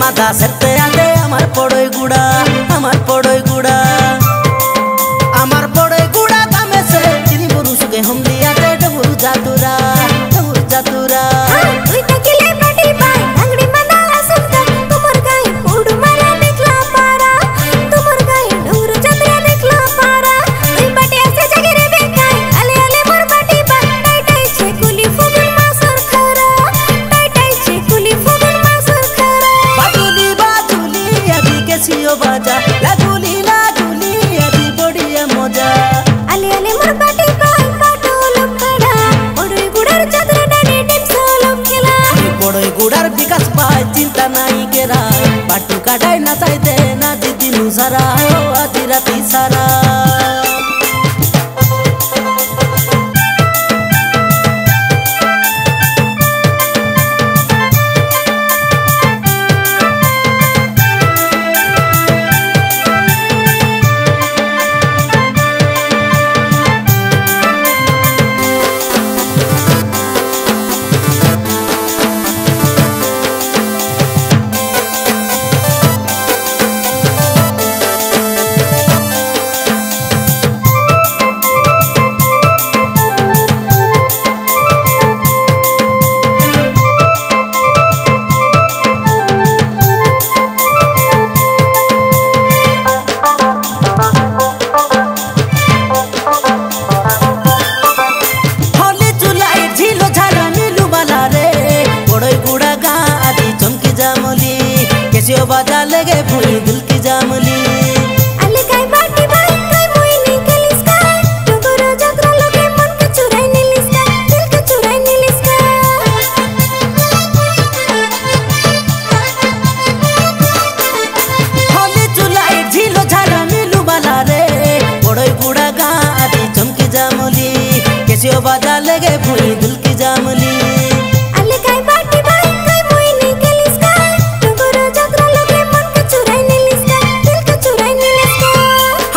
माथा सेरते आते আমার পড়ই গুড়া আমার পড়ই গুড়া কামেছে চিনি বরু সুকে হম দিয়াতে ডবুরু জাতুরা তুই তাকিলে পাটি পাই ডাংড়ি মানালা সুনতা তোমার গায়ে পুড় মারা দেখলা পারা তোমার গায়ে ডুরু চন্দ্রা দেখলা পারা তুই পাটি আছে জাগিরে বেকাই আলে আলে মোর পাটি পাই টাই ছে কুলি ফুগুন মাসর খারা টাই ছে কুলি ফুগুন মাসর খারা বাজুলি আদি কেসিও বাজা লাগুলি আদি বড়িয়া মজা আলে আলে মোর পাটি পাই পাটল কড়া ওড়ই গুড়ার চাদর ডানে টিপ সোলম খেলা পড়ই গুড়ার বিকাশ পায় চিন্তা নাই কেরা পাটু কাটাই না চাইতে না দিদিনু সারা আদি রাতি সারা केसियो बाजा लगे फुई दिल की जामली अले काय बाटी बाई काय मोई निकलिस का डुगुरो जगरा लगे मन के चुराई निलिस का दिल के चुराई निलिस का होली चुलाई झीलो झारा मिलू बाला रे बड़ोई गुड़ा गा आदि चमकी जामली केसियो बाजा लगे फुई दिल की जामली अले काय बाटी बाई काय मोई निकलिस का डुगुरो जगरा लगे मन के चुराई निलिस का दिल के चुराई निलिस का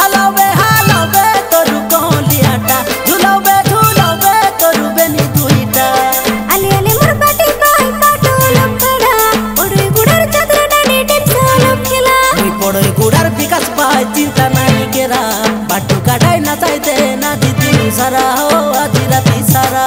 हलावे तोरू कोलियाटा झुलावे तोरू बेनी दुईटा अले अले मोर बाटी बाई पाटल कड़ा ओड़ई गुड़ार चादर डाने टिप सोलम खेला पड़ोई गुड़ार विकास पाय चिंता नहीं केरा बाटू काटाई ना चाहते ना दिदिनु सारा हो आधी राती सारा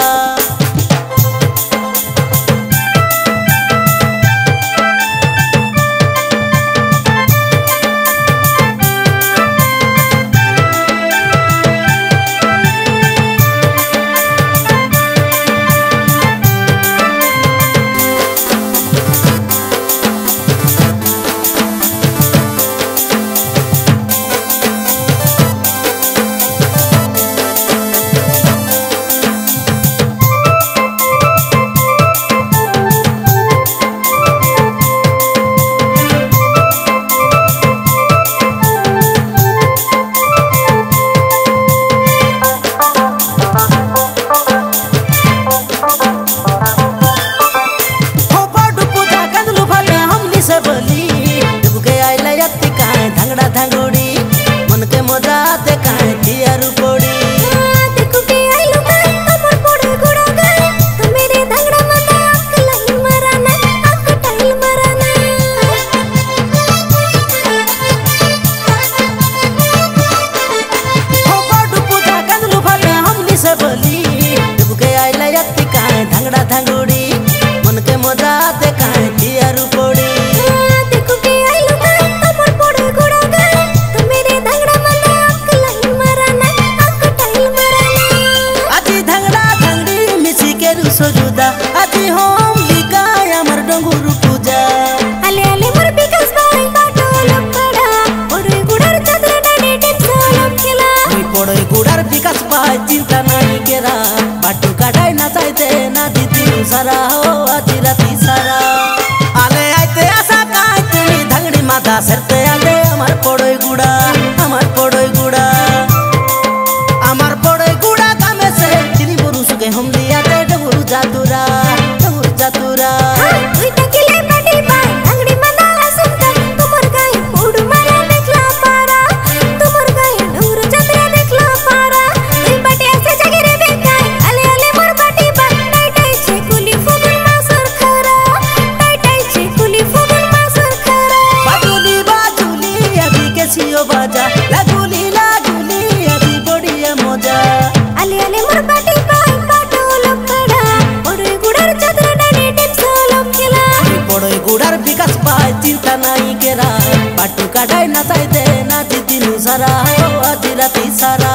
धांगोड़ी मन के मजा आते काहे दियारू पड़ी देखो के आइलो का तमर पड़े गुड़ा गाय तो मेरे धांगड़ा मना अकलाई मराना अकटाइल मराना हो बाडू पूजा कंदलू फाले हमनी से बोली देखो के आइला यत्ती काहे धांगड़ा धांगोड़ी मन के मजा आते काहे दियारू पड़ी सोजुदा आदि होम लिकाय अमर डंगुरु पूजा अले अले मोर बिकास बाई पाटल कड़ा ओड़ई गुड़ार चादर डाने टिप सोलम खेला पड़ोई गुड़ार विकास पाय चिंता नहीं केरा बाटू काटाई ना चाहते ना दिदिनु सारा हो आधी राती सारा आले आइते आशा काय तुमी धांगड़ी माथा सेरते आले अमर पड़ोई गुड़ा আমার পড়ই গুড়া কামেছে চিনি বরু সুকে হম দিয়াতে ডবুরু জাতুরা তুই তাকিলে পাটি পাই ডাংড়ি মানালা সুনতা তোমার গায়ে পুড় মারা দেখলা পারা তোমার গায়ে ডুরু চন্দ্রা দেখলা পারা তুই পাটি আছে জাগিরে বেকাই আলে আলে মোর পাটি পাই টাই ছে কুলি ফুগুন মাসর খারা টাই ছে কুলি ফুগুন মাসর খারা पाय चिंता नहीं केरा बाटू काढाय नाचायते नाची दिनु सारा हो आधी राती सारा